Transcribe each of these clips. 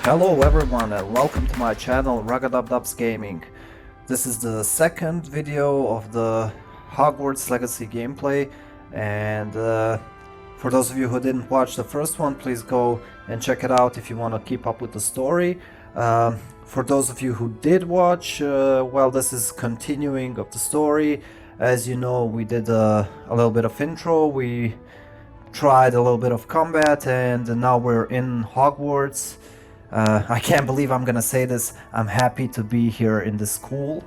Hello everyone and welcome to my channel Raggadubdub's Gaming. This is the second video of the Hogwarts Legacy gameplay, and for those of you who didn't watch the first one, please go and check it out if you want to keep up with the story. For those of you who did watch, well, this is continuing of the story. As you know, we did a little bit of intro, we tried a little bit of combat, and now we're in Hogwarts. I can't believe I'm gonna say this. I'm happy to be here in the school.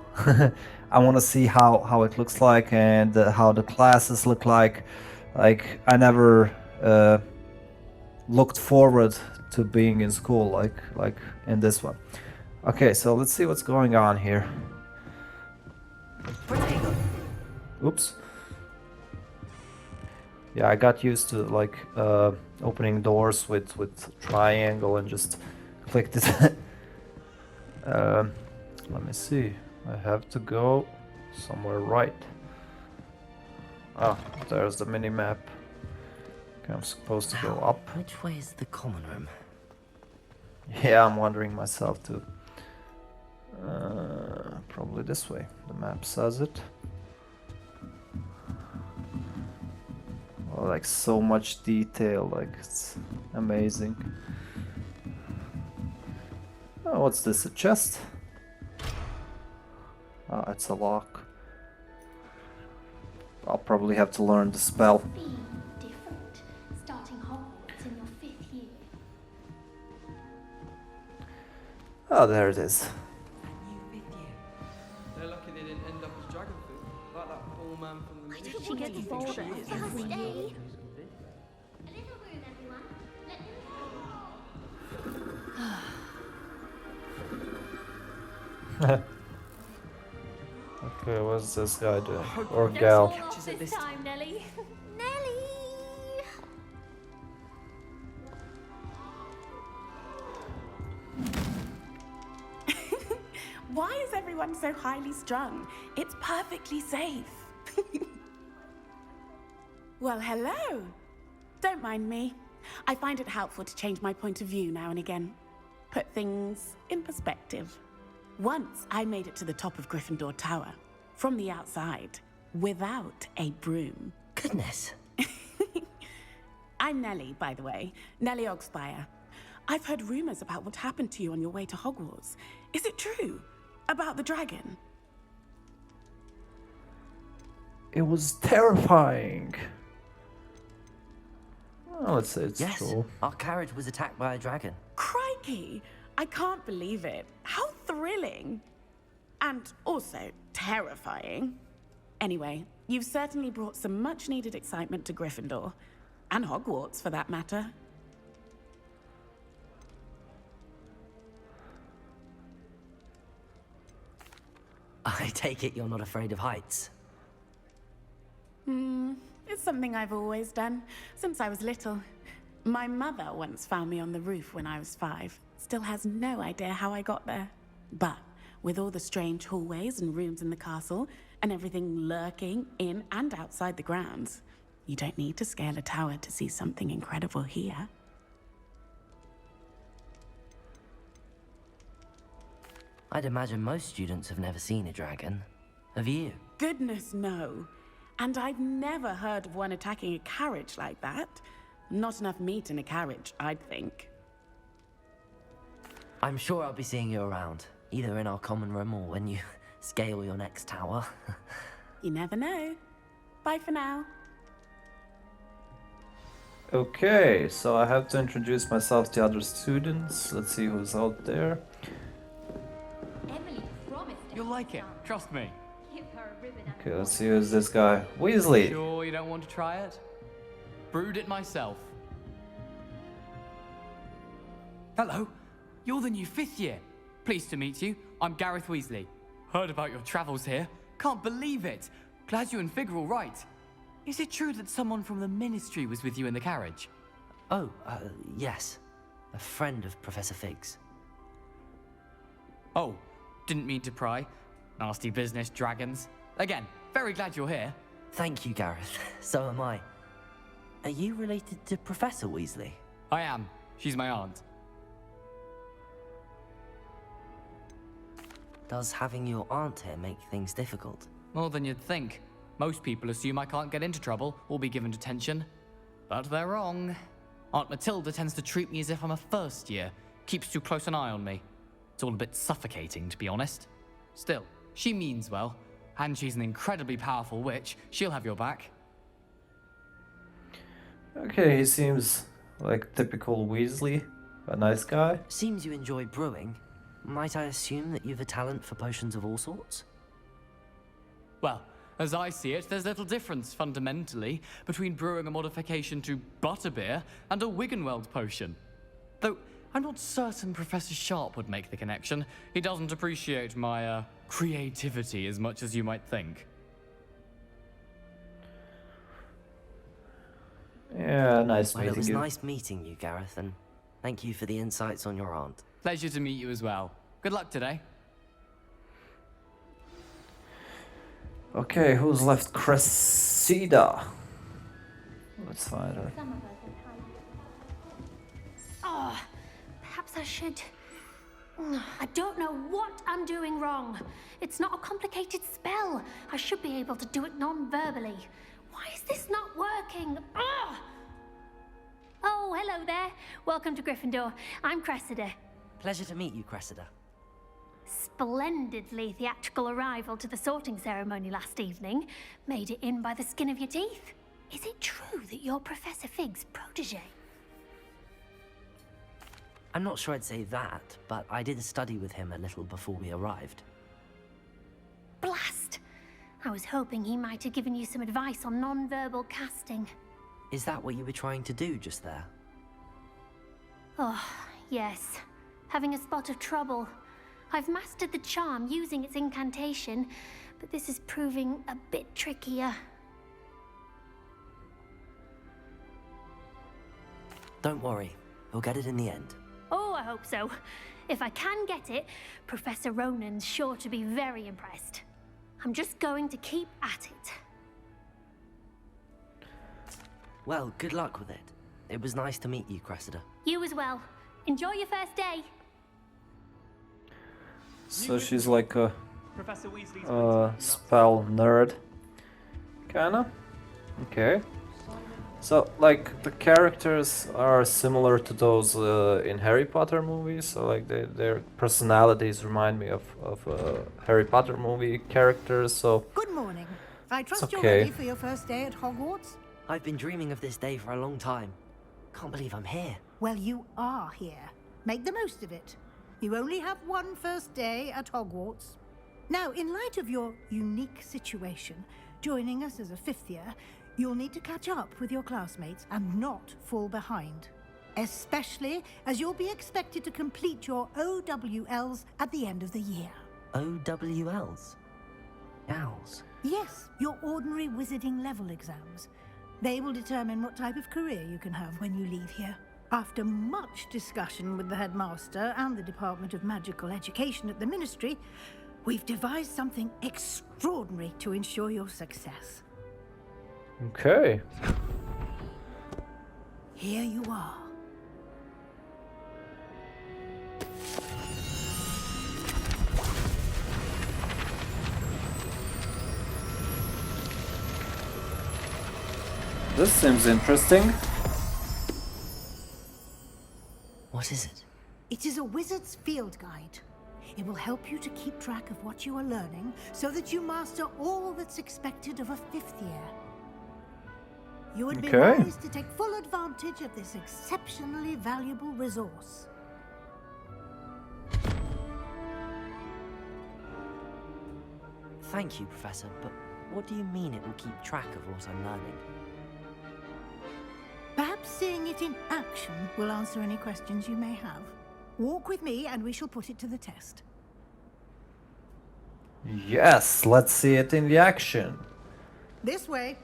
I want to see how it looks like and how the classes look like. Like, I never looked forward to being in school like in this one. Okay, so let's see what's going on here. Oops. Yeah, I got used to like opening doors with triangle and just clicked it. Let me see. I have to go somewhere right. Ah, there's the mini map. Okay, I'm supposed to go up. Which way is the common room? Yeah, I'm wondering myself too. Probably this way. The map says it. Oh, like so much detail, like it's amazing. Oh, what's this? A chest? Ah, it's a lock. I'll probably have to learn the spell. Be different, starting Hogwarts in your 5th year. Oh, there it is. They're lucky they didn't end up as dragon food, like that poor man from the She gets bored at years. first day. A little room, everyone. Let them Okay, what's this guy doing? Or gal? this time, Nelly. Nelly! Why is everyone so highly strung? It's perfectly safe. Well, hello. Don't mind me. I find it helpful to change my point of view now and again. Put things in perspective. Once I made it to the top of Gryffindor Tower, from the outside, without a broom. Goodness. I'm Nellie, by the way. Nellie Ogspire. I've heard rumors about what happened to you on your way to Hogwarts. Is it true? About the dragon? It was terrifying. Well, let's say it's Yes, true. our carriage was attacked by a dragon. Crikey! I can't believe it. How thrilling! And also terrifying. Anyway, you've certainly brought some much-needed excitement to Gryffindor. And Hogwarts, for that matter. I take it you're not afraid of heights. It's something I've always done, since I was little. My mother once found me on the roof when I was 5. Still has no idea how I got there. But with all the strange hallways and rooms in the castle, and everything lurking in and outside the grounds, you don't need to scale a tower to see something incredible here. I'd imagine most students have never seen a dragon. Have you? Goodness, no. And I've never heard of one attacking a carriage like that. Not enough meat in a carriage, I'd think. I'm sure I'll be seeing you around, either in our common room or when you scale your next tower. You never know. Bye for now. Okay, so I have to introduce myself to other students. Let's see who's out there. Emily promised You'll like it, trust me. give her a ribbon. Okay, let's see who's this guy. Weasley. Sure you don't want to try it? Brewed it myself. Hello, you're the new 5th year. Pleased to meet you. I'm Gareth Weasley. Heard about your travels here. Can't believe it. Glad you and Fig are all right. Is it true that someone from the Ministry was with you in the carriage? Oh, yes. A friend of Professor Fig's. Oh, didn't mean to pry. Nasty business, dragons. Again, very glad you're here. Thank you, Gareth. So am I. Are you related to Professor Weasley? I am. She's my aunt. Does having your aunt here make things difficult? More than you'd think. Most people assume I can't get into trouble or be given detention. But they're wrong. Aunt Matilda tends to treat me as if I'm a first year, keeps too close an eye on me. It's all a bit suffocating, to be honest. Still, she means well, and she's an incredibly powerful witch. She'll have your back. Okay, he seems like typical Weasley, a nice guy. Seems you enjoy brewing. Might I assume that you've a talent for potions of all sorts? Well, as I see it, there's little difference, fundamentally, between brewing a modification to butterbeer and a Wiggenweld potion. Though, I'm not certain Professor Sharp would make the connection. He doesn't appreciate my, creativity as much as you might think. Yeah, nice Well, it meeting was you. nice meeting you, Gareth, and thank you for the insights on your aunt. Pleasure to meet you as well. Good luck today. Okay, who's left? Cressida. Let's find her. Some of us are tired. Oh, perhaps I should. I don't know what I'm doing wrong. It's not a complicated spell. I should be able to do it non-verbally. Why is this not working? Ugh! Oh, hello there. Welcome to Gryffindor. I'm Cressida. Pleasure to meet you, Cressida. Splendidly theatrical arrival to the sorting ceremony last evening. Made it in by the skin of your teeth. Is it true that you're Professor Fig's protege? I'm not sure I'd say that, but I did study with him a little before we arrived. Blast! I was hoping he might have given you some advice on non-verbal casting. Is that what you were trying to do just there? Oh, yes. Having a spot of trouble. I've mastered the charm using its incantation, but this is proving a bit trickier. Don't worry, we'll get it in the end. Oh, I hope so. If I can get it, Professor Ronan's sure to be very impressed. I'm just going to keep at it. Well, good luck with it. It was nice to meet you, Cressida. You as well. Enjoy your first day. So she's like a Professor Weasley's spell nerd, kinda. Okay. So like the characters are similar to those in Harry Potter movies. So like their personalities remind me of Harry Potter movie characters. So Good morning. I trust you're okay. ready for your first day at Hogwarts? I've been dreaming of this day for a long time. Can't believe I'm here. Well, you are here. Make the most of it. You only have one first day at Hogwarts. Now, in light of your unique situation, joining us as a fifth year, you'll need to catch up with your classmates and not fall behind. Especially as you'll be expected to complete your OWLs at the end of the year. OWLs? Owls? Yes, your ordinary wizarding level exams. They will determine what type of career you can have when you leave here. After much discussion with the headmaster and the Department of Magical Education at the Ministry, we've devised something extraordinary to ensure your success. okay. Here you are. This seems interesting. What is it? It is a wizard's field guide. It will help you to keep track of what you are learning so that you master all that's expected of a fifth year. You would be Okay. wise to take full advantage of this exceptionally valuable resource. Thank you, Professor, but what do you mean it will keep track of what I'm learning? Perhaps seeing it in action will answer any questions you may have. Walk with me and we shall put it to the test. Yes, let's see it in the action. This way.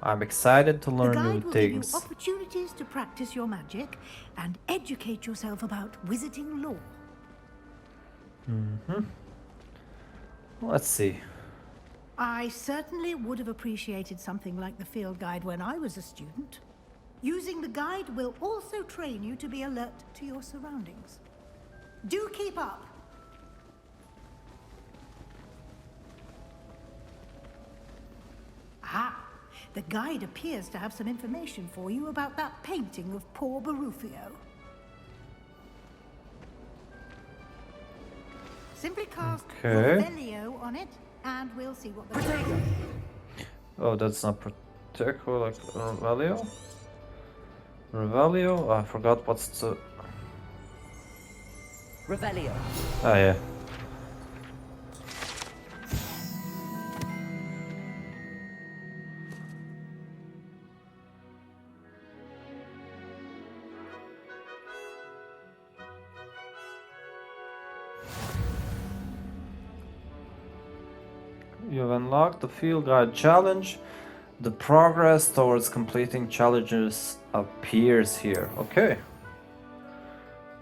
I'm excited to The learn guide new will things. give you opportunities to practice your magic and educate yourself about wizarding lore. Let's see. I certainly would have appreciated something like the field guide when I was a student. Using the guide will also train you to be alert to your surroundings. Do keep up. The guide appears to have some information for you about that painting of poor Barufio. Simply cast Revelio on it, and we'll see what they say. Oh, that's not Protector, like Revelio? Revelio? I forgot what's the... Revelio. Ah, yeah. You've unlocked the field guide challenge. The progress towards completing challenges appears here. Okay.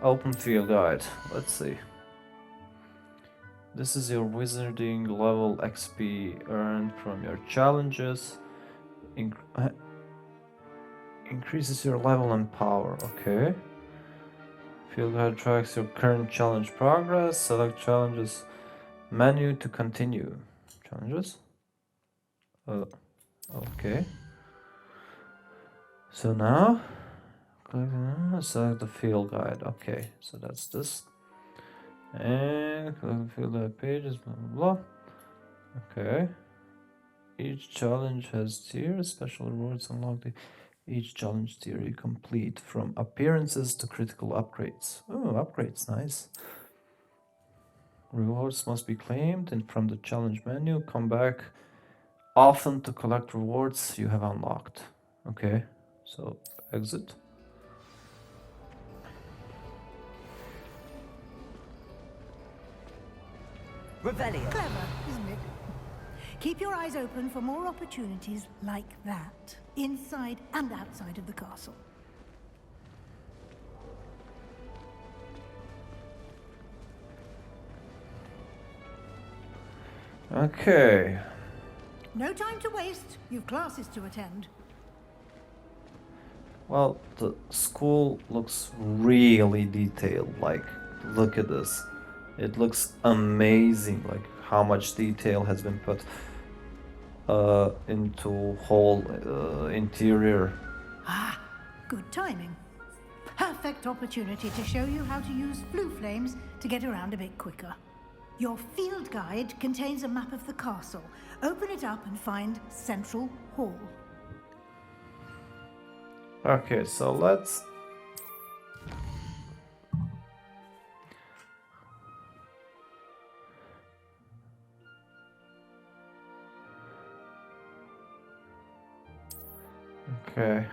Open field guide. Let's see. This is your wizarding level XP earned from your challenges. Increases your level and power. Okay. Field guide tracks your current challenge progress. Select challenges menu to continue. Challenges? Okay. So now, select the field guide. Okay, so that's this. And collect the field guide pages, blah blah blah. Okay. Each challenge has tiers, special rewards unlocked. Each challenge tier you complete, from appearances to critical upgrades. Oh, upgrades, nice. Rewards must be claimed and from the challenge menu. Come back often to collect rewards you have unlocked. Okay, so exit. Revelio. Clever, isn't it? Keep your eyes open for more opportunities like that, inside and outside of the castle. Okay. No time to waste. You've classes to attend. Well, the school looks really detailed. Like, look at this. It looks amazing. Like, how much detail has been put into whole interior. Ah, good timing. Perfect opportunity to show you how to use blue flames to get around a bit quicker. Your field guide contains a map of the castle. Open it up and find Central Hall. Okay, so let's... Okay.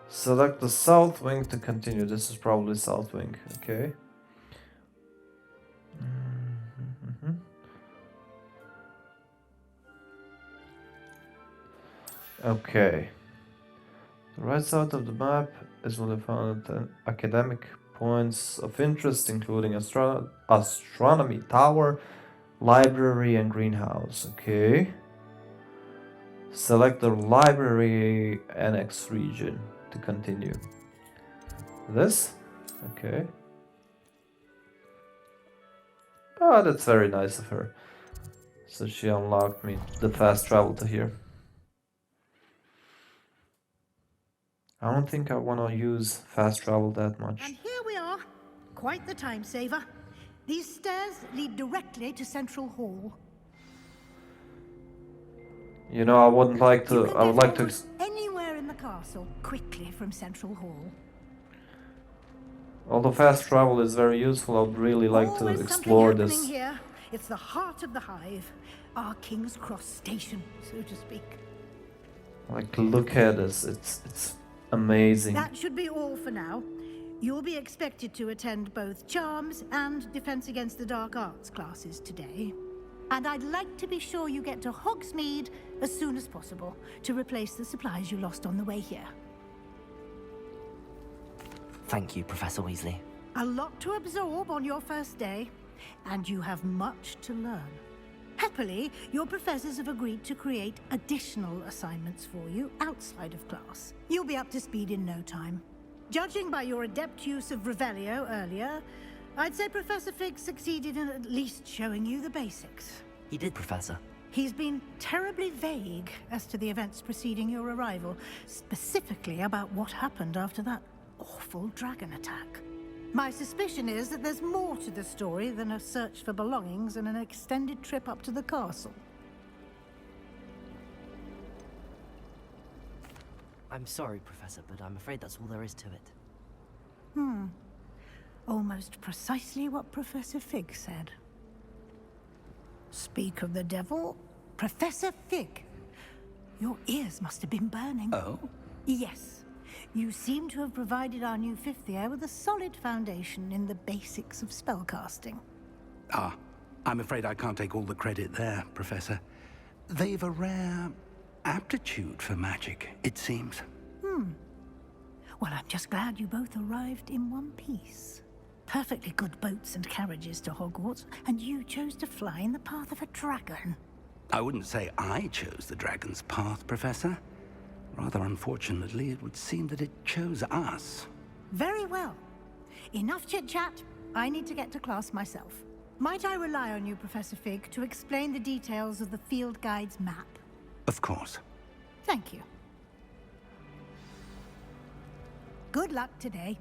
Select the south wing to continue. This is probably south wing. Okay. Okay. The right side of the map is where they found academic points of interest, including astronomy tower, library, and greenhouse. Okay. Select the library annex region to continue. This? Okay. Oh, that's very nice of her. So she unlocked me the fast travel to here. I don't think I want to use fast travel that much. And here we are. Quite the time saver. These stairs lead directly to Central Hall. You know, I wouldn't like to. I would like to. Anywhere in the castle quickly from Central Hall. Although fast travel is very useful, I would really like to Always explore something this. happening here. It's the heart of the hive, our King's Cross station, so to speak. Like, look at this. It's amazing. That should be all for now. You'll be expected to attend both Charms and Defense Against the Dark Arts classes today. And I'd like to be sure you get to Hogsmeade as soon as possible to replace the supplies you lost on the way here. Thank you, Professor Weasley. A lot to absorb on your first day, and you have much to learn. Happily, your professors have agreed to create additional assignments for you outside of class. You'll be up to speed in no time. Judging by your adept use of Revelio earlier, I'd say Professor Fig succeeded in at least showing you the basics. He did, Professor. He's been terribly vague as to the events preceding your arrival, specifically about what happened after that awful dragon attack. My suspicion is that there's more to the story than a search for belongings and an extended trip up to the castle. I'm sorry, Professor, but I'm afraid that's all there is to it. Almost precisely what Professor Fig said. Speak of the devil, Professor Fig. Your ears must have been burning. Oh? Yes. You seem to have provided our new fifth year with a solid foundation in the basics of spellcasting. Ah, I'm afraid I can't take all the credit there, Professor. They've a rare aptitude for magic, it seems. Well, I'm just glad you both arrived in one piece. Perfectly good boats and carriages to Hogwarts, and you chose to fly in the path of a dragon. I wouldn't say I chose the dragon's path, Professor. Rather unfortunately, it would seem that it chose us. Very well. Enough chit-chat. I need to get to class myself. Might I rely on you, Professor Fig, to explain the details of the field guide's map? Of course. Thank you. Good luck today.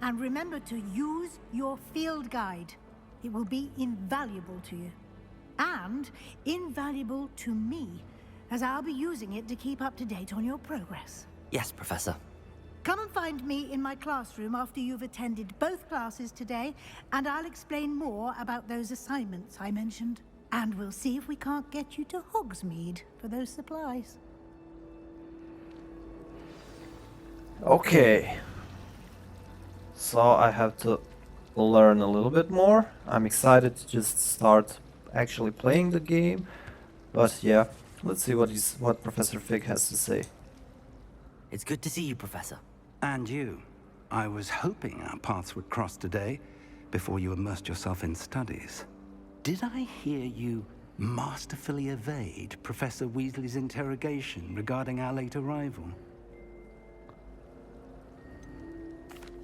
And remember to use your field guide. It will be invaluable to you. And invaluable to me, as I'll be using it to keep up to date on your progress. Yes, Professor. Come and find me in my classroom after you've attended both classes today, and I'll explain more about those assignments I mentioned. And we'll see if we can't get you to Hogsmeade for those supplies. Okay. So I have to learn a little bit more. I'm excited to just start actually playing the game. But yeah, let's see what Professor Fig has to say. It's good to see you, Professor. And you. I was hoping our paths would cross today, before you immersed yourself in studies. Did I hear you masterfully evade Professor Weasley's interrogation regarding our late arrival?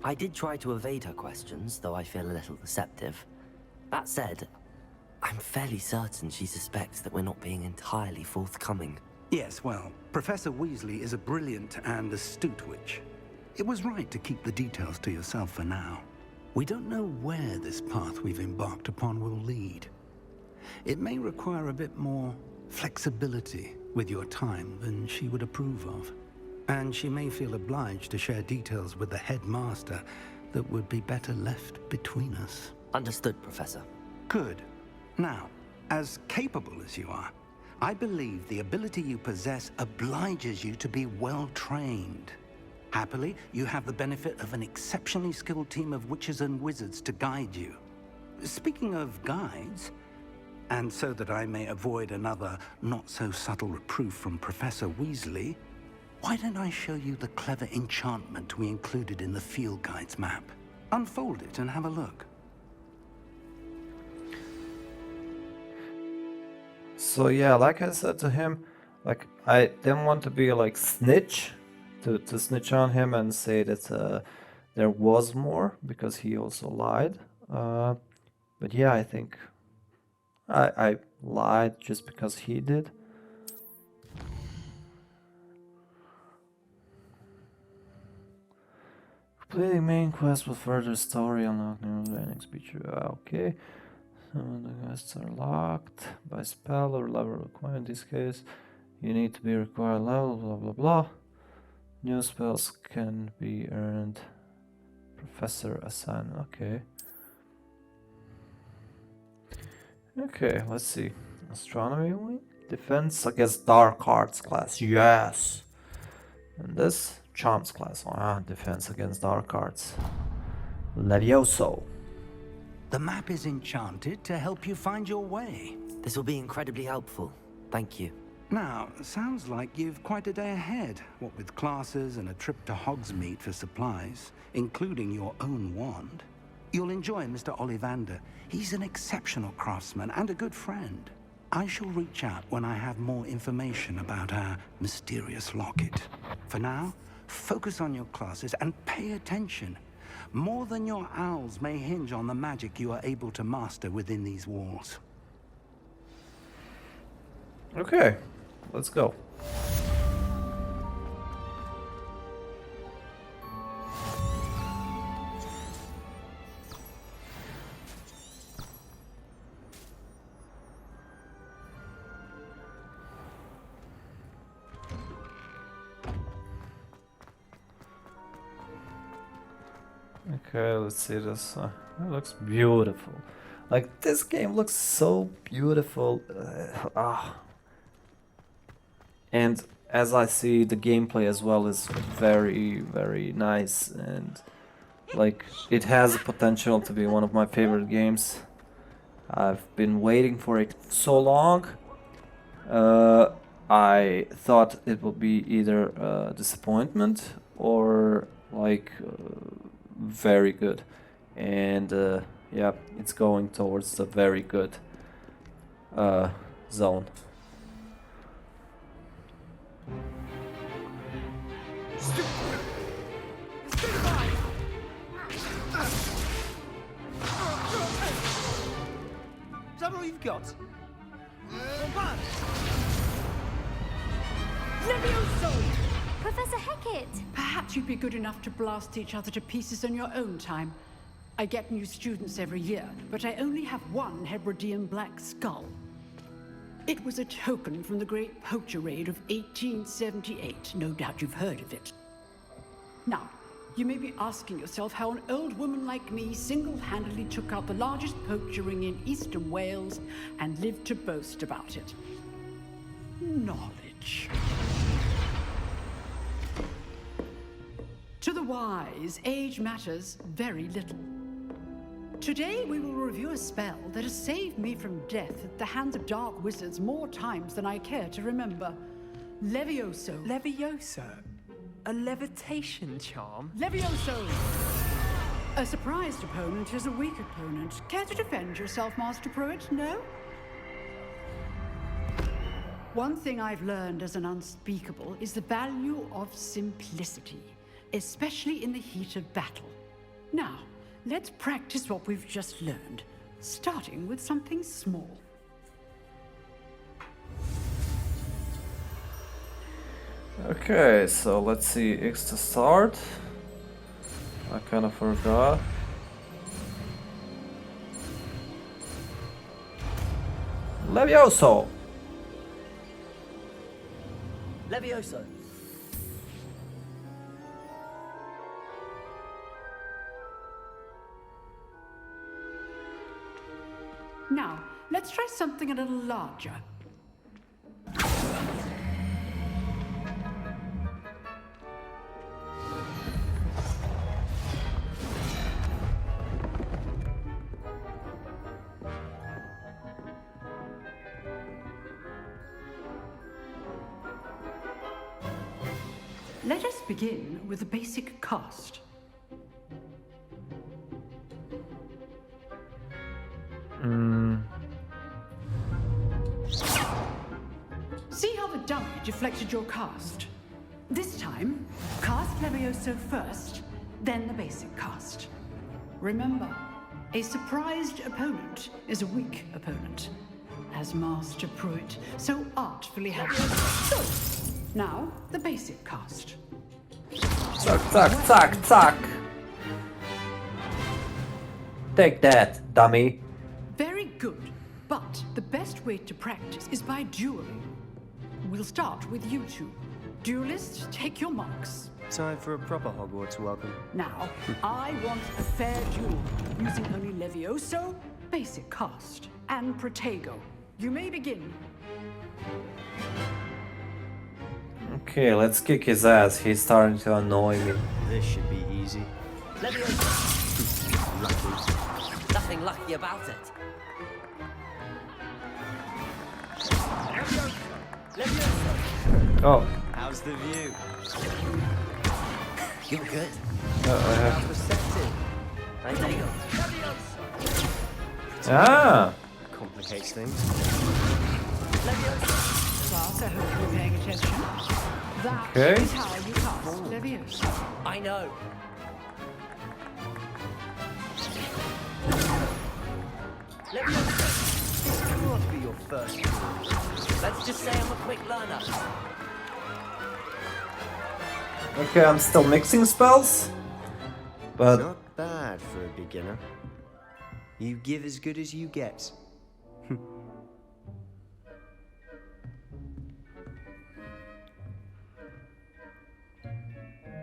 I did try to evade her questions, though I feel a little receptive. That said, I'm fairly certain she suspects that we're not being entirely forthcoming. Yes, well, Professor Weasley is a brilliant and astute witch. It was right to keep the details to yourself for now. We don't know where this path we've embarked upon will lead. It may require a bit more flexibility with your time than she would approve of. And she may feel obliged to share details with the headmaster that would be better left between us. Understood, Professor. Good. Now, as capable as you are, I believe the ability you possess obliges you to be well trained. Happily, you have the benefit of an exceptionally skilled team of witches and wizards to guide you. Speaking of guides, and so that I may avoid another not-so-subtle reproof from Professor Weasley, why don't I show you the clever enchantment we included in the field guide's map? Unfold it and have a look. So yeah, like I said to him, like I didn't want to be like snitch, to snitch on him and say that there was more, because he also lied. But yeah, I think I lied just because he did. Completing main quest with further story unlock new learning speech. Okay. Some of the quests are locked by spell or level required. In this case, you need to be required level, blah blah blah. New spells can be earned. Professor assignment. Okay. Okay, let's see. Astronomy wing? Defense against dark arts class. Yes. And this? Charms class. Defense against dark arts. Levioso. The map is enchanted to help you find your way. This will be incredibly helpful. Thank you. Now, sounds like you've quite a day ahead, what with classes and a trip to Hogsmeade for supplies, including your own wand. You'll enjoy Mr. Ollivander. He's an exceptional craftsman and a good friend. I shall reach out when I have more information about our mysterious locket. For now, focus on your classes and pay attention. More than your owls may hinge on the magic you are able to master within these walls. Okay, let's go. Okay, let's see this. It looks beautiful. Like, this game looks so beautiful. And as I see, the gameplay as well is very, very nice. And, like, it has the potential to be one of my favorite games. I've been waiting for it so long. I thought it would be either a disappointment or, like, very good, and yeah, it's going towards the very good zone. Is that all you've got? Professor Hecat! Perhaps you'd be good enough to blast each other to pieces on your own time. I get new students every year, but I only have one Hebridean black skull. It was a token from the Great Poacher Raid of 1878. No doubt you've heard of it. Now, you may be asking yourself how an old woman like me single-handedly took out the largest poacher ring in eastern Wales and lived to boast about it. Knowledge. To the wise, age matters very little. Today we will review a spell that has saved me from death at the hands of dark wizards more times than I care to remember. Levioso. Levioso? A levitation charm? Levioso! A surprised opponent is a weak opponent. Care to defend yourself, Master Pruitt? No? One thing I've learned as an unspeakable is the value of simplicity, especially in the heat of battle. Now, let's practice what we've just learned, starting with something small. Okay, so let's see, X to start. I kind of forgot. Levioso! Levioso. Now, let's try something a little larger. Let us begin with the basic cast. See how the dummy deflected your cast? This time, cast Levioso first, then the basic cast. Remember, a surprised opponent is a weak opponent, as Master Pruitt so artfully helps us. So, now, the basic cast. Zack, zack, zack, zack! Take that, dummy! Very good, but the best way to practice is by dueling. We'll start with you two. Duelists, take your marks. Time for a proper Hogwarts welcome. Now, I want a fair duel, using only Levioso, basic cast, and Protego. You may begin. Okay, let's kick his ass. He's starting to annoy me. This should be easy. Levioso. Lucky. Nothing lucky about it. Levioso. Oh. How's the view? You're good. I have... Perceptive. Protego. Ah! Complicates things. Levioso. Class, I hope you're paying attention. That Okay. is how you cast Levioso. I know. Levioso. This cannot be your first duel. Let's just say I'm a quick learner. Okay, I'm still mixing spells, but Not bad for a beginner. You give as good as you get.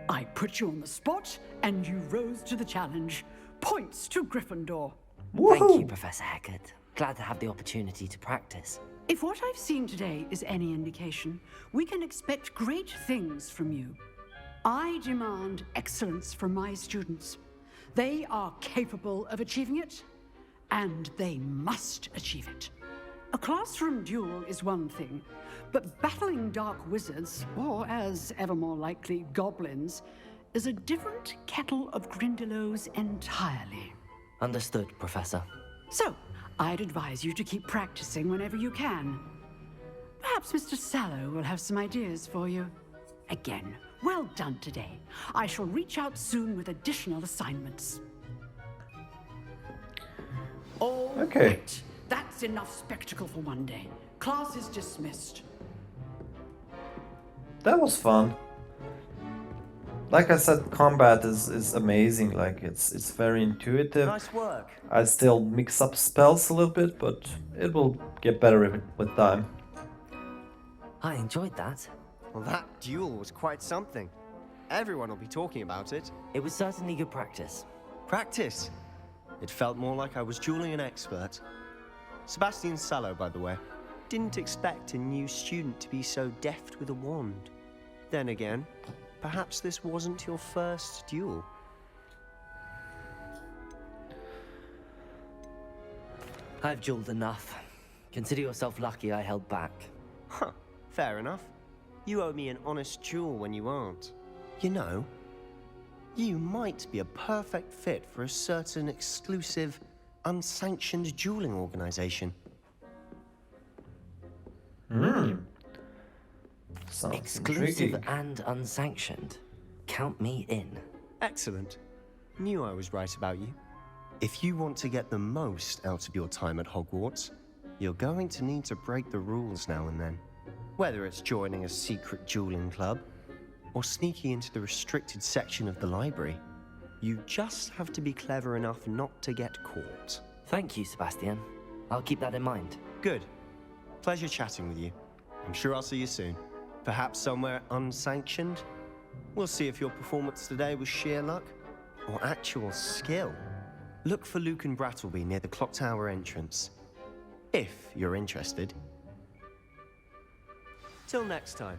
I put you on the spot, and you rose to the challenge. Points to Gryffindor. Thank you, Professor Hecat. Glad to have the opportunity to practice. If what I've seen today is any indication, we can expect great things from you. I demand excellence from my students. They are capable of achieving it, and they must achieve it. A classroom duel is one thing, but battling dark wizards, or as ever more likely, goblins, is a different kettle of Grindylows entirely. Understood, Professor. So, I'd advise you to keep practicing whenever you can. Perhaps Mr. Sallow will have some ideas for you. Again, well done today. I shall reach out soon with additional assignments. All Okay. right. That's enough spectacle for one day. Class is dismissed. that was fun. Like I said, combat is amazing. Like it's very intuitive. Nice work. I still mix up spells a little bit, but it will get better with time. I enjoyed that. Well, that duel was quite something. Everyone will be talking about it. It was certainly good practice. Practice. It felt more like I was dueling an expert. Sebastian Sallow, by the way. Didn't expect a new student to be so deft with a wand. Then again, perhaps this wasn't your first duel. I've dueled enough. Consider yourself lucky I held back. Huh, fair enough. You owe me an honest duel when you aren't. You know, you might be a perfect fit for a certain exclusive, unsanctioned dueling organization. Sounds Exclusive intriguing. and unsanctioned. Count me in. Excellent. Knew I was right about you. If you want to get the most out of your time at Hogwarts, you're going to need to break the rules now and then. Whether it's joining a secret dueling club, or sneaking into the restricted section of the library, you just have to be clever enough not to get caught. Thank you, Sebastian. I'll keep that in mind. Good. Pleasure chatting with you. I'm sure I'll see you soon. Perhaps somewhere unsanctioned? We'll see if your performance today was sheer luck or actual skill. Look for Luke and Brattleby near the clock tower entrance, if you're interested. Till next time.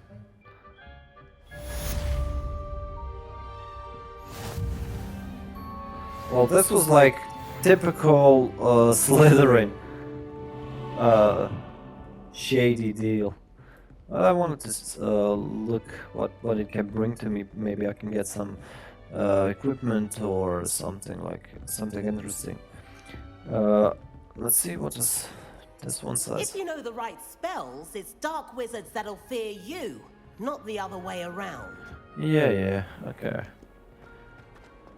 Well, this was like typical Slytherin shady deal. But I wanted to look what it can bring to me. Maybe I can get some equipment or something interesting. Let's see what this one says. If you know the right spells, it's dark wizards that'll fear you, not the other way around. Yeah, okay.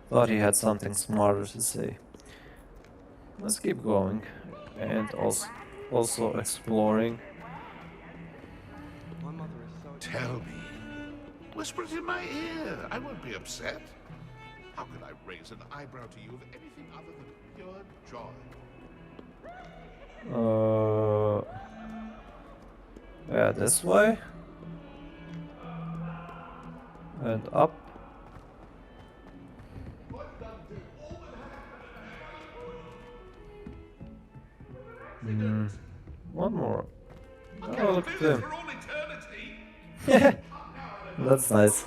Thought he had something smarter to say. Let's keep going and also exploring. Tell me. Whisper it in my ear. I won't be upset. How could I raise an eyebrow to you of anything other than pure joy? Yeah, this way. And up. One more. Oh, look at them. That's nice.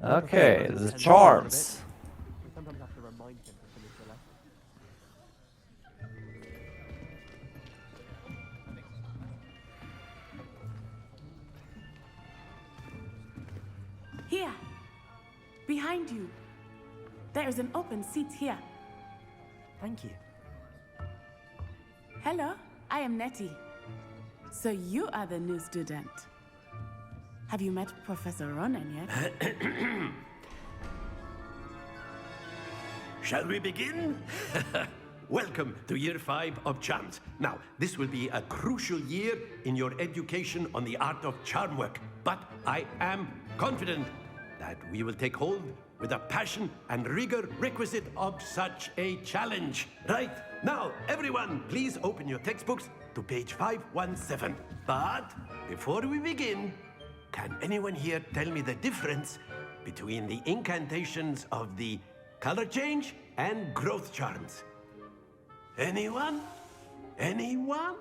Okay, the charms. Sometimes have to remind him to finish the lesson. Here. Behind you. There is an open seat here. Thank you. Hello, I am Nettie. So you are the new student. Have you met Professor Ronan yet? Shall we begin? welcome to year 5 of charms. Now, this will be a crucial year in your education on the art of charm work, but I am confident that we will take hold with the passion and rigor requisite of such a challenge. Right, now, everyone, please open your textbooks to page 517. But before we begin, can anyone here tell me the difference between the incantations of the color change and growth charms? Anyone? Anyone?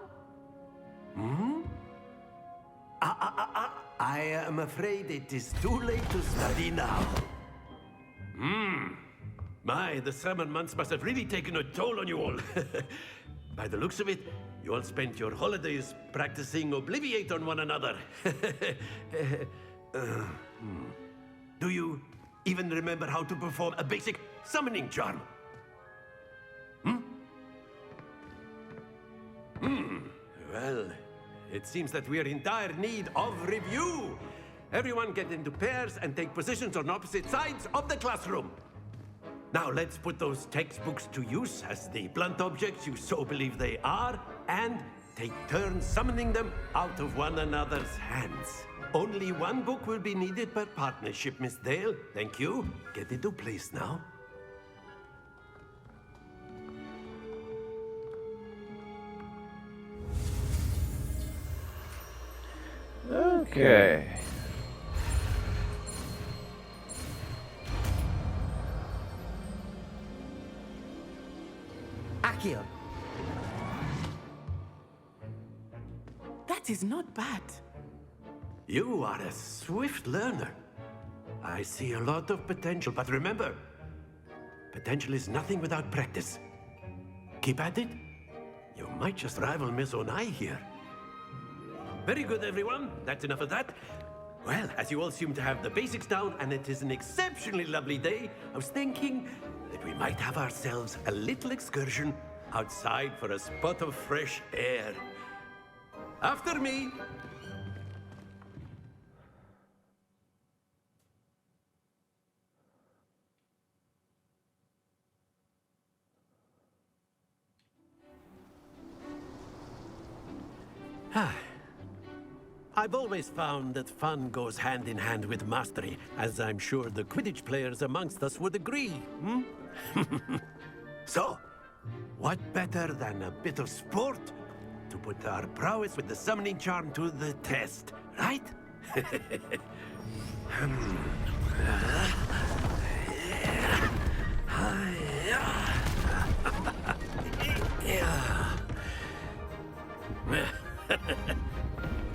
I am afraid it is too late to study now. My, the summer months must have really taken a toll on you all. By the looks of it, you all spent your holidays practicing Obliviate on one another. Do you even remember how to perform a basic summoning charm? Well, it seems that we are in dire need of review. Everyone get into pairs and take positions on opposite sides of the classroom. Now let's put those textbooks to use as the blunt objects you so believe they are, and take turns summoning them out of one another's hands. Only one book will be needed per partnership, Miss Dale. Thank you. Get into place now. Okay. Accio! That is not bad. You are a swift learner. I see a lot of potential, but remember, potential is nothing without practice. Keep at it. You might just rival Miss Onai here. Very good, everyone. That's enough of that. Well, as you all seem to have the basics down, and it is an exceptionally lovely day, I was thinking that we might have ourselves a little excursion outside for a spot of fresh air. After me. I've always found that fun goes hand in hand with mastery, as I'm sure the Quidditch players amongst us would agree. So, what better than a bit of sport to put our prowess with the summoning charm to the test, right?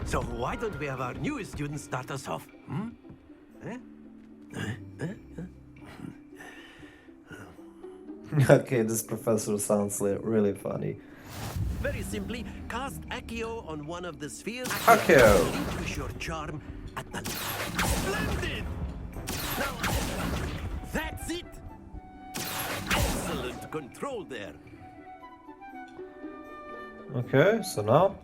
So why don't we have our newest student start us off? Okay, this professor sounds really funny. Very simply, cast Accio on one of the spheres. Accio! Relinquish your charm at the... Splendid! Now, that's it! Excellent control there. Okay, so now?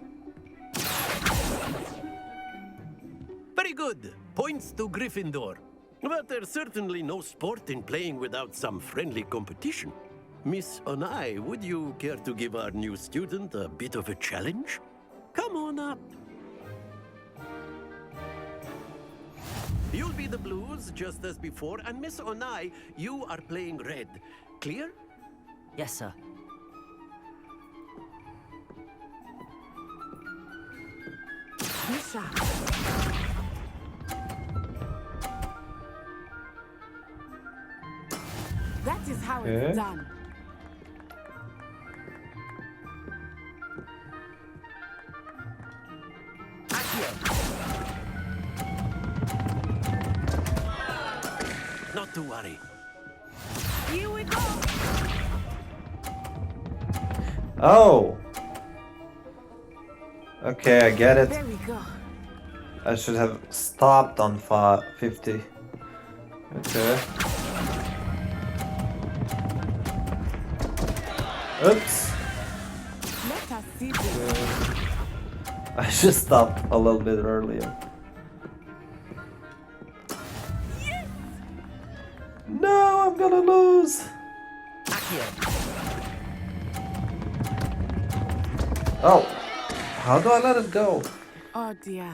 Very good. Points to Gryffindor. But there's certainly no sport in playing without some friendly competition. Miss Onai, would you care to give our new student a bit of a challenge? Come on up. You'll be the blues, just as before, and Miss Onai, you are playing red. Clear? Yes, sir. Misha. That is how Okay. it's done. Not to worry. Here we go. Oh! Okay, I get it. There we go. I should have stopped on 50. Okay. Oops. Let us see this. I should stop a little bit earlier. Yes! No, I'm gonna lose. Accio! Oh, how do I let it go? Oh dear.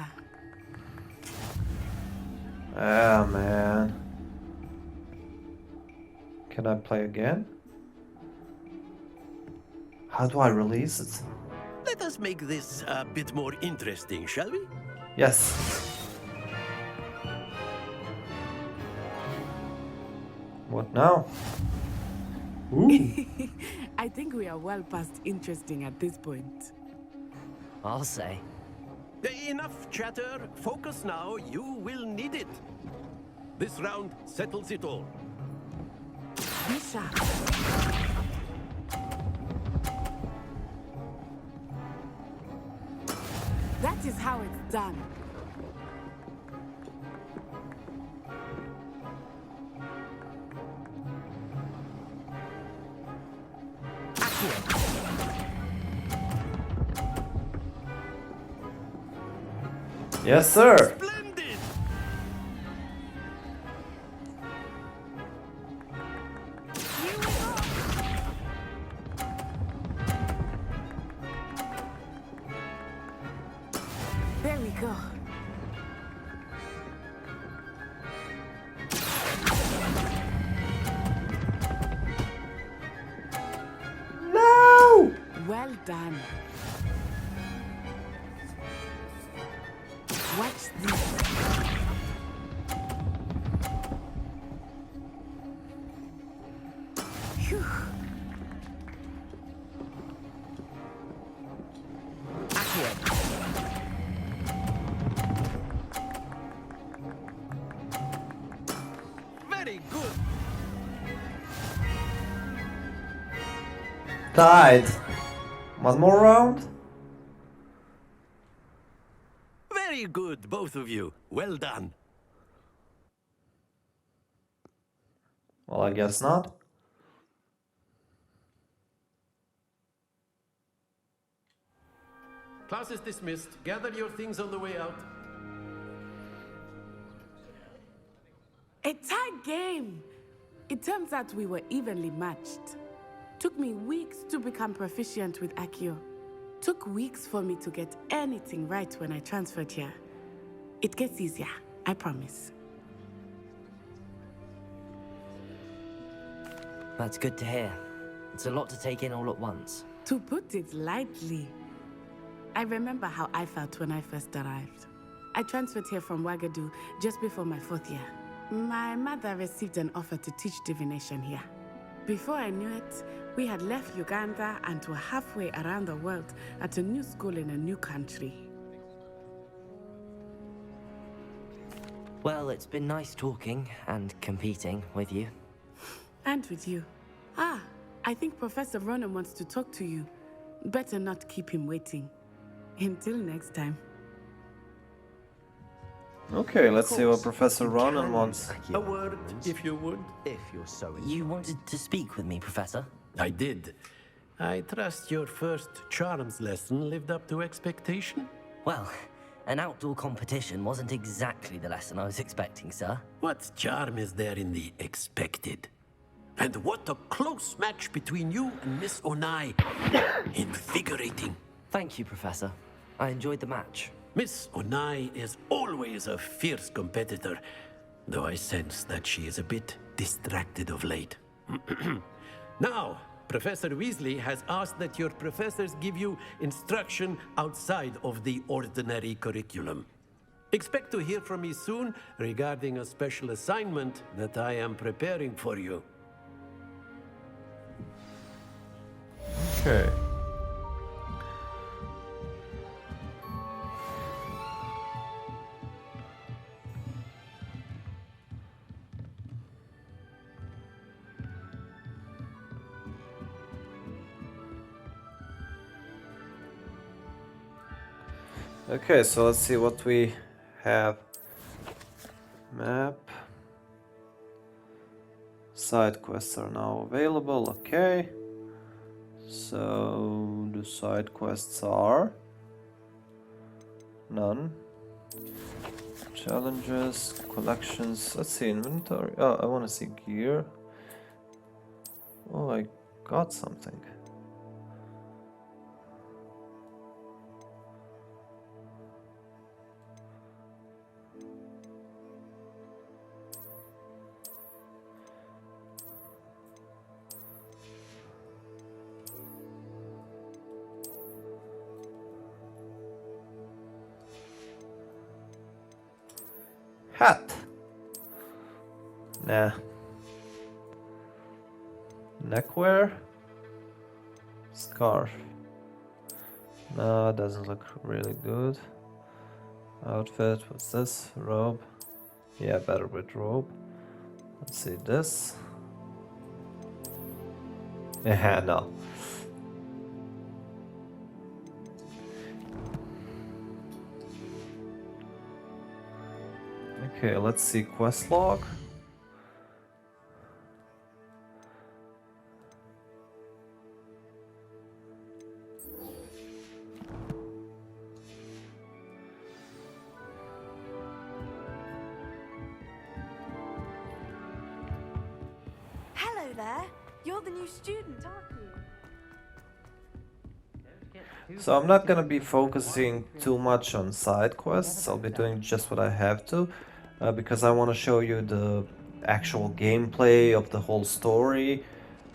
Ah, man. Can I play again? How do I release it? Let us make this a bit more interesting, shall we? Yes. What now? Ooh. I think we are well past interesting at this point. I'll say. Enough chatter. Focus now. You will need it. This round settles it all. Be sharp. That is how it's done. Yes, sir. Splendid. There we go. No! Well done. Watch this. Phew. Very good. Died. One more round? Very good, both of you. Well done. Well, I guess not. Class is dismissed. Gather your things on the way out. A tight game. It turns out we were evenly matched. Took me weeks to become proficient with Accio. Took weeks for me to get anything right when I transferred here. It gets easier, I promise. That's good to hear. It's a lot to take in all at once. To put it lightly, I remember how I felt when I first arrived. I transferred here from Raggadubdub just before my 4th year. My mother received an offer to teach divination here. Before I knew it, we had left Uganda and were halfway around the world at a new school in a new country. Well, it's been nice talking and competing with you. And with you. Ah, I think Professor Ronan wants to talk to you. Better not keep him waiting. Until next time. Okay, let's see what Professor Ronan wants. A word, if you would. If you're so You wanted to speak with me, Professor? I did. I trust your first charms lesson lived up to expectation? Well, an outdoor competition wasn't exactly the lesson I was expecting, sir. What charm is there in the expected? And what a close match between you and Miss Onai. Invigorating. Thank you, Professor. I enjoyed the match. Miss Onai is always a fierce competitor, though I sense that she is a bit distracted of late. Now, Professor Weasley has asked that your professors give you instruction outside of the ordinary curriculum. Expect to hear from me soon regarding a special assignment that I am preparing for you. Okay. Okay, so let's see what we have. Map. Side quests are now available, okay. So the side quests are none. Challenges, collections, let's see inventory. Oh, I want to see gear. Oh, I got something. Hat. Nah. Neckwear. Scarf. No, it doesn't look really good. Outfit, what's this? Robe. Yeah, better with robe. Let's see this. Yeah, no. Okay, let's see quest log. Hello there. You're the new student, aren't you? So I'm not gonna be focusing too much on side quests. I'll be doing just what I have to, because I want to show you the actual gameplay of the whole story.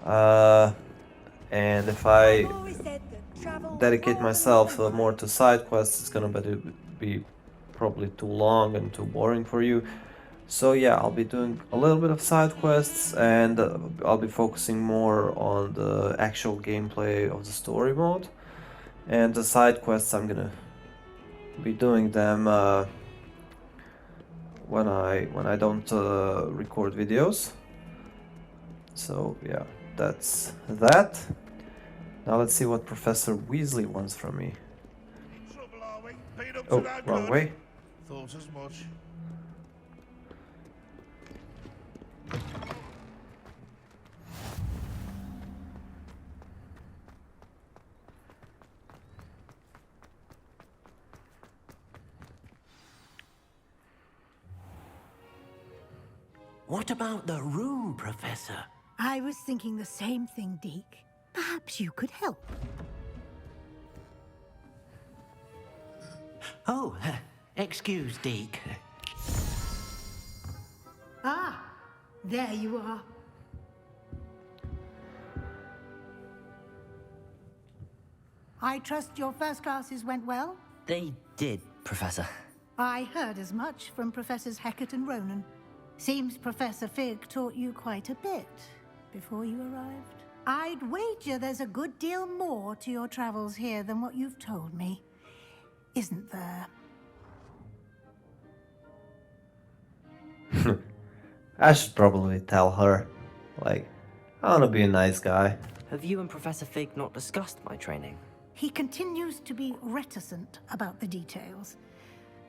And if I dedicate myself more to side quests, it's gonna be probably too long and too boring for you. So yeah, I'll be doing a little bit of side quests, and I'll be focusing more on the actual gameplay of the story mode. And the side quests, I'm gonna be doing them when I don't record videos. So yeah, that's that. Now let's see what Professor Weasley wants from me. Trouble, are we? Been up to Oh, no wrong good? way. Thought as much. What about the room, Professor? I was thinking the same thing, Deke. Perhaps you could help. Oh, excuse, Deke. Ah, there you are. I trust your first classes went well? They did, Professor. I heard as much from Professors Hecat and Ronan. Seems Professor Fig taught you quite a bit before you arrived. I'd wager there's a good deal more to your travels here than what you've told me. Isn't there? I should probably tell her. Like, I want to be a nice guy. Have you and Professor Fig not discussed my training? He continues to be reticent about the details,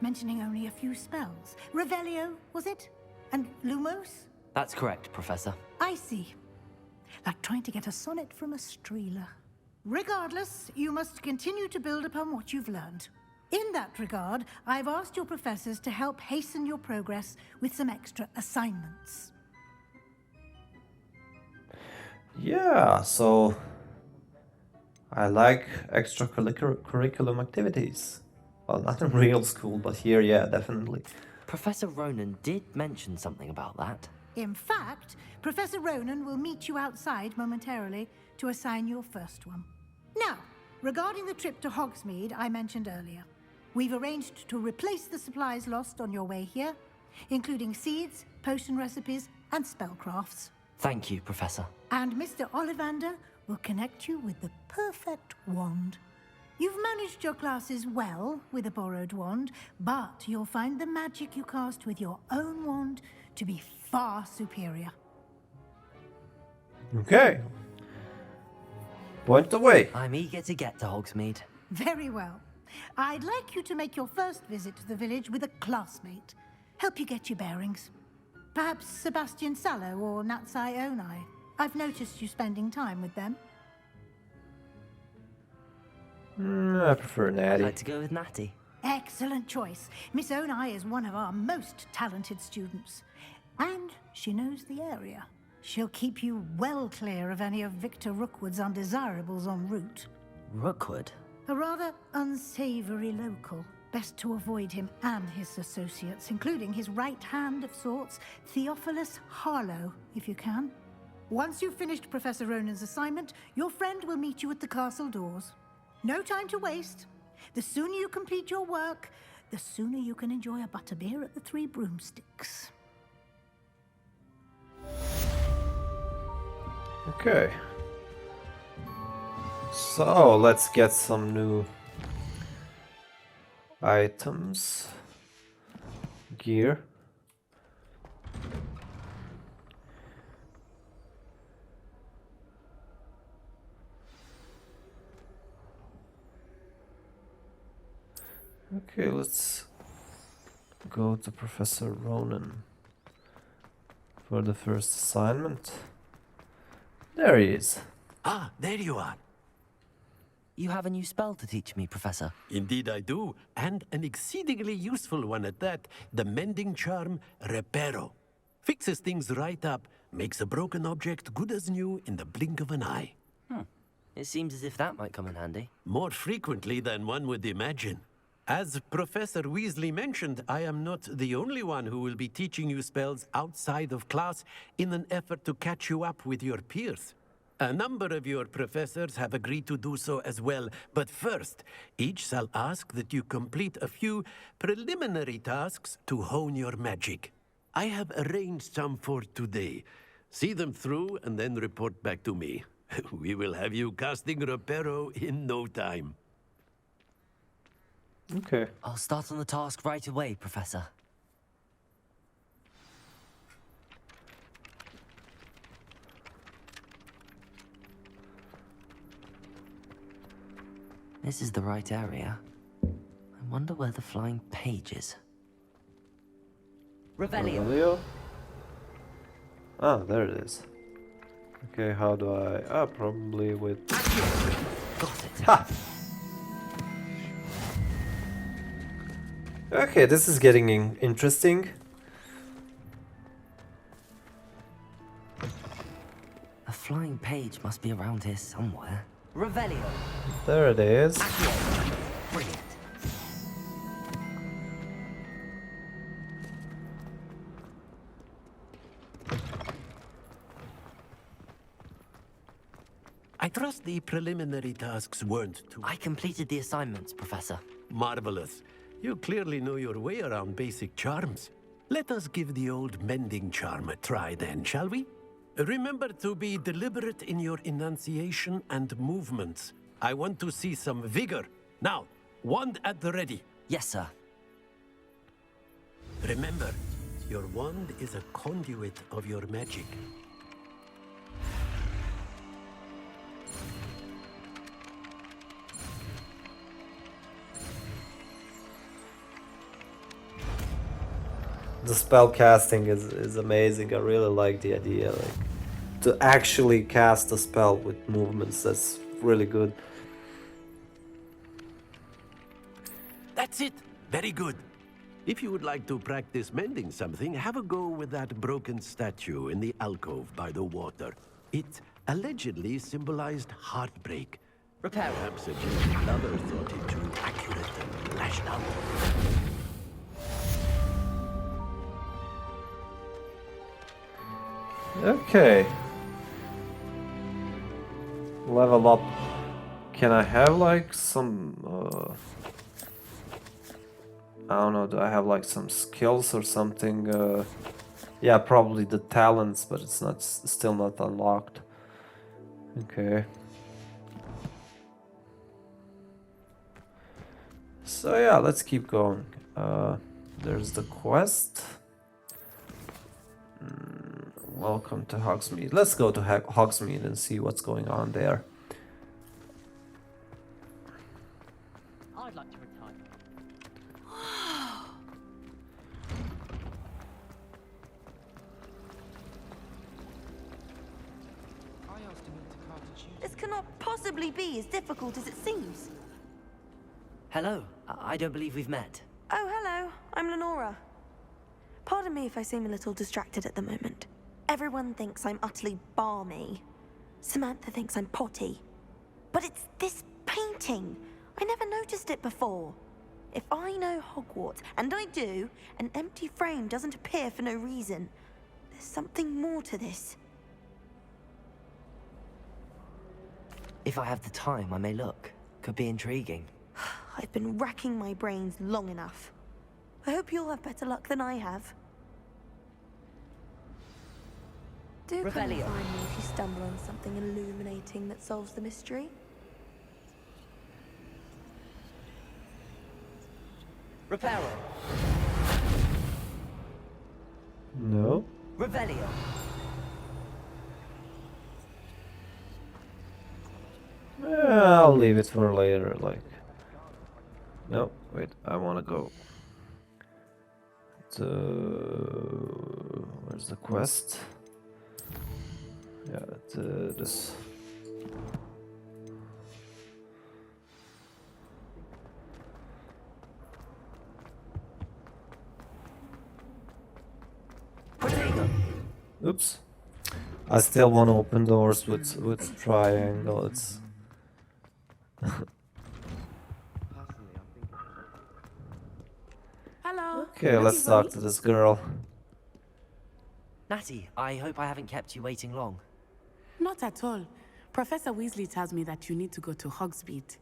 mentioning only a few spells. Revelio, was it? And Lumos? That's correct, Professor. I see. Like trying to get a sonnet from a streeler. Regardless, you must continue to build upon what you've learned. In that regard, I've asked your professors to help hasten your progress with some extra assignments. Yeah, so I like extracurriculum activities. Well, not in real school, but here, yeah, definitely. Professor Ronan did mention something about that. In fact, Professor Ronan will meet you outside momentarily to assign your first one. Now, regarding the trip to Hogsmeade I mentioned earlier, we've arranged to replace the supplies lost on your way here, including seeds, potion recipes, and spellcrafts. Thank you, Professor. And Mr. Ollivander will connect you with the perfect wand. You've managed your classes well with a borrowed wand, but you'll find the magic you cast with your own wand to be far superior. Okay. Point away. I'm eager to get to Hogsmeade. Very well. I'd like you to make your first visit to the village with a classmate. Help you get your bearings. Perhaps Sebastian Sallow or Natsai Onai. I've noticed you spending time with them. I prefer Natty. I'd like to go with Natty. Excellent choice. Miss Onai is one of our most talented students. And she knows the area. She'll keep you well clear of any of Victor Rookwood's undesirables en route. Rookwood? A rather unsavory local. Best to avoid him and his associates, including his right hand of sorts, Theophilus Harlow, if you can. Once you've finished Professor Ronan's assignment, your friend will meet you at the castle doors. No time to waste. The sooner you complete your work, the sooner you can enjoy a butterbeer at the Three Broomsticks. Okay. So let's get some new items, gear. Okay, let's go to Professor Ronan for the first assignment. There he is. Ah, there you are. You have a new spell to teach me, Professor. Indeed I do, and an exceedingly useful one at that. The mending charm, Reparo. Fixes things right up, makes a broken object good as new in the blink of an eye. It seems as if that might come in handy. More frequently than one would imagine. As Professor Weasley mentioned, I am not the only one who will be teaching you spells outside of class in an effort to catch you up with your peers. A number of your professors have agreed to do so as well, but first, each shall ask that you complete a few preliminary tasks to hone your magic. I have arranged some for today. See them through and then report back to me. We will have you casting Reparo in no time. Okay. I'll start on the task right away, Professor. This is the right area. I wonder where the flying page is. Revelio? Ah, there it is. Okay, how do I... Ah, probably with... Got it. Ha! Okay, this is getting interesting. A flying page must be around here somewhere. Revelio. There it is. Brilliant. I trust the preliminary tasks weren't too... I completed the assignments, Professor. Marvelous. You clearly know your way around basic charms. Let us give the old mending charm a try then, shall we? Remember to be deliberate in your enunciation and movements. I want to see some vigor. Now, wand at the ready. Yes, sir. Remember, your wand is a conduit of your magic. The spell casting is amazing. I really like the idea, like, to actually cast a spell with movements. That's really good. That's it. Very good. If you would like to practice mending something, have a go with that broken statue in the alcove by the water. It allegedly symbolized heartbreak. Repair. Perhaps a gentle lover thought it too accurate and lashed out. Okay. Level up. Can I have like some... I don't know, do I have like some skills or something? Yeah, probably the talents, but it's not still not unlocked. Okay. So yeah, let's keep going. There's the quest. Welcome to Hogsmeade. Let's go to Hogsmeade and see what's going on there. I'd like to retire. This cannot possibly be as difficult as it seems. Hello. I don't believe we've met. Oh, hello. I'm Lenora. Pardon me if I seem a little distracted at the moment. Everyone thinks I'm utterly balmy. Samantha thinks I'm potty. But it's this painting. I never noticed it before. If I know Hogwarts, and I do, an empty frame doesn't appear for no reason. There's something more to this. If I have the time, I may look. Could be intriguing. I've been racking my brains long enough. I hope you'll have better luck than I have. Do come and Revelio. find me if you stumble on something illuminating that solves the mystery. Reparo. No. Revelio. I'll leave it for later, like... No, wait, I wanna go to... Where's the quest? Yeah, to this... Oops. I still want to open doors with triangle. It's Hello. okay. Let's talk to this girl. Natty, I hope I haven't kept you waiting long. Not at all. Professor Weasley tells me that you need to go to Hogsmeade.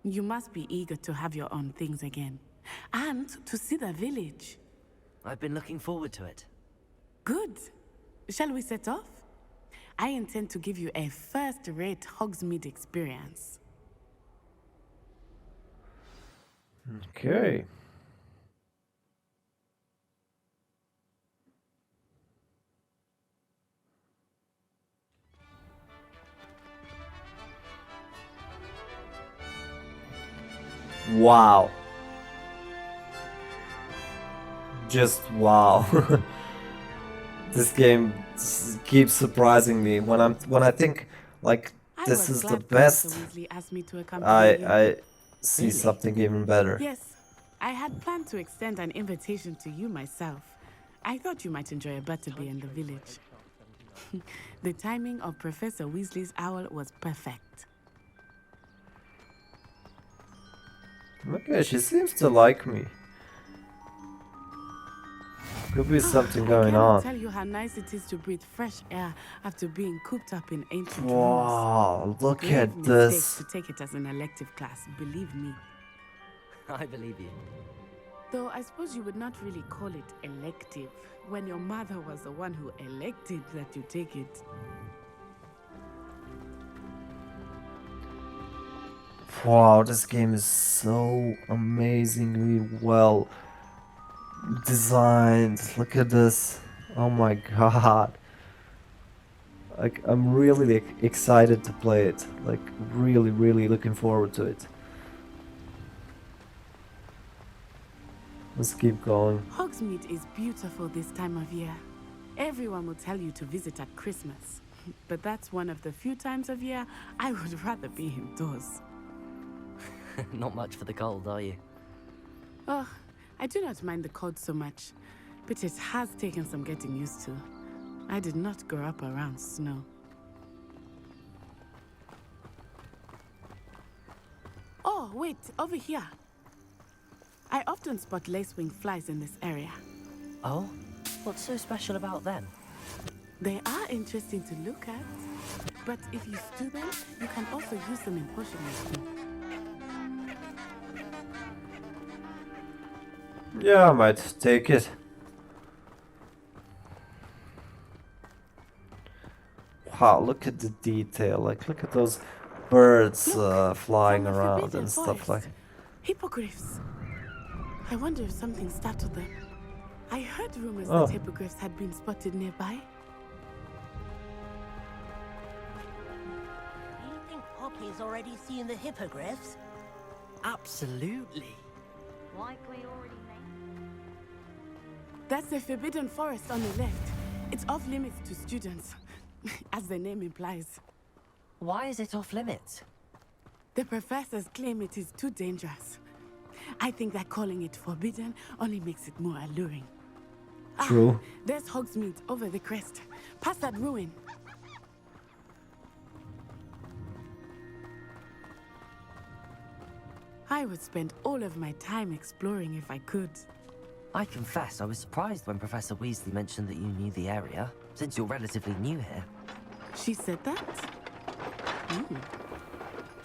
You must be eager to have your own things again. And to see the village. I've been looking forward to it. Good. Shall we set off? I intend to give you a first-rate Hogsmeade experience. Okay. Wow. Just wow. This game keeps surprising me when I think like this is the best. I see something even better. Yes, I had planned to extend an invitation to you myself. I thought you might enjoy a butterbeer in the village. The timing of Professor Weasley's owl was perfect. Okay, she seems to like me. Could be something going I on. cannot tell you how nice it is to breathe fresh air after being cooped up in ancient Wow, rooms. look Grave at mistake this. to take it as an elective class, believe me. I believe you. Though I suppose you would not really call it elective when your mother was the one who elected that you take it. Wow, this game is so amazingly well designed. Look at this. Oh my god. Like, I'm really excited to play it. Like, really looking forward to it. Let's keep going. Hogsmeade is beautiful this time of year. Everyone will tell you to visit at Christmas. But that's one of the few times of year I would rather be indoors. Not much for the cold, are you? Oh, I do not mind the cold so much, but it has taken some getting used to. I did not grow up around snow. Oh, wait, over here. I often spot lacewing flies in this area. Oh? What's so special about them? They are interesting to look at, but if you stew them, you can also use them in potion making. Yeah, I might take it. Wow, look at the detail. Like, look at those birds flying around and stuff like. Hippogriffs. I wonder if something startled them. I heard rumors Oh. that hippogriffs had been spotted nearby. Do you think Poppy's already seen the hippogriffs? Absolutely. Like we already made. That's the Forbidden Forest on the left. It's off limits to students, as the name implies. Why is it off limits? The professors claim it is too dangerous. I think that calling it forbidden only makes it more alluring. True. There's Hogsmeade over the crest, past that ruin. I would spend all of my time exploring if I could. I confess I was surprised when Professor Weasley mentioned that you knew the area, since you're relatively new here. She said that?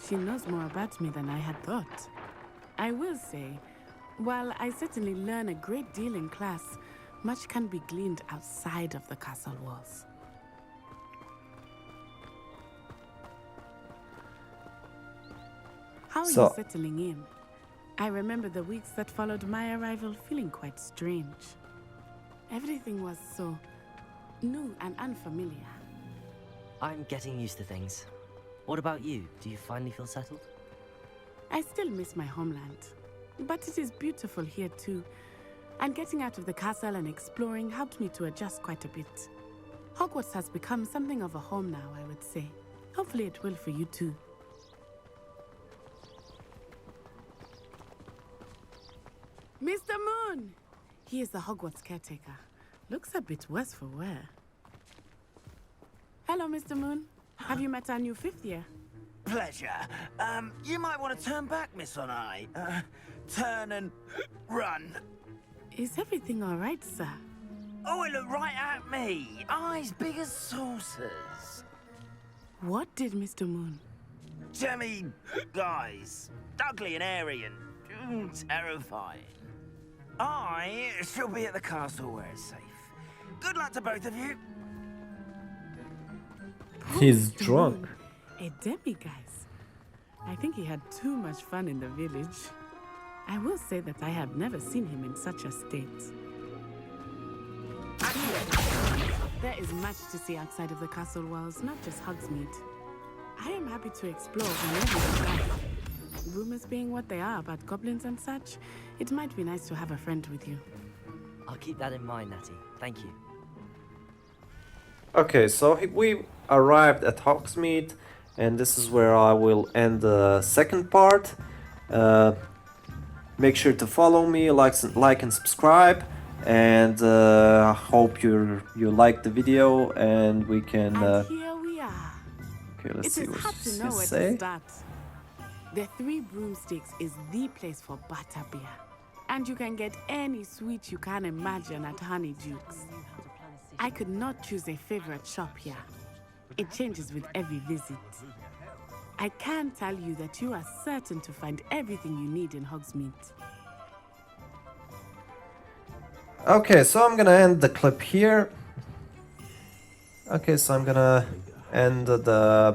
She knows more about me than I had thought. I will say, While I certainly learn a great deal in class, much can be gleaned outside of the castle walls. How are you settling in? I remember the weeks that followed my arrival feeling quite strange. Everything was so new and unfamiliar. I'm getting used to things. What about you? Do you finally feel settled? I still miss my homeland, but it is beautiful here too. And getting out of the castle and exploring helped me to adjust quite a bit. Hogwarts has become something of a home now, I would say. Hopefully it will for you too. Mr. Moon! He is the Hogwarts caretaker. Looks a bit worse for wear. Hello, Mr. Moon. Have you met our new 5th year? Pleasure. You might want to turn back, Miss Onai. Turn and run. Is everything all right, sir? Oh, it looked right at me. Eyes big as saucers. What did Mr. Moon? Jemmy guys. Ugly and airy and terrifying. I shall be at the castle where it's safe. Good luck to both of you. He's drunk. A demiguise. I think he had too much fun in the village. I will say that I have never seen him in such a state. There is much to see outside of the castle walls, not just Hogsmeade. I am happy to explore whenever you like. Rumors being what they are about goblins and such, it might be nice to have a friend with you. I'll keep that in mind, Natty. Thank you. Okay, so we arrived at Hogsmeade, and this is where I will end the second part. Make sure to follow me, like and subscribe, and I hope you liked the video, and we can. Here we are. Okay, let's see what to know you where say. to start. The Three Broomsticks is the place for butterbeer, and you can get any sweet you can imagine at Honeydukes. I could not choose a favorite shop here. It changes with every visit. I can tell you that you are certain to find everything you need in Hogsmeade. Okay, so I'm gonna end the clip here. Okay, so I'm gonna end the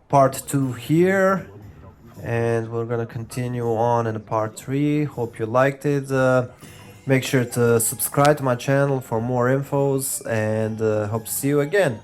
part 2 here, and we're gonna continue on in part 3. Hope you liked it. Make sure to subscribe to my channel for more infos, and hope to see you again.